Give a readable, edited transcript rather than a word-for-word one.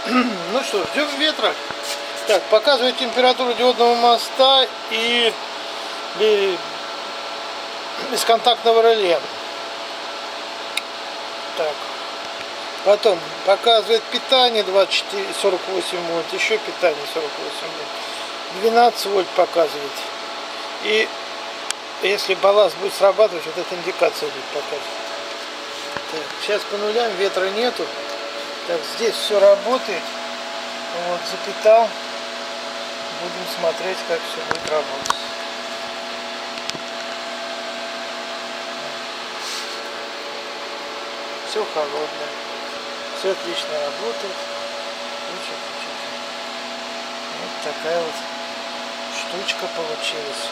Ну что, ждем ветра. Так, показывает температуру диодного моста и бесконтактного реле. Так. Потом показывает питание 24-48 вольт, еще питание 48 вольт. 12 вольт показывает. И если балласт будет срабатывать, вот эта индикация будет показывать. Так, сейчас по нулям, ветра нету. Так, здесь все работает. Вот, запитал. Будем смотреть, как все будет работать. Все холодное. Все отлично работает. Вот такая вот штучка получилась.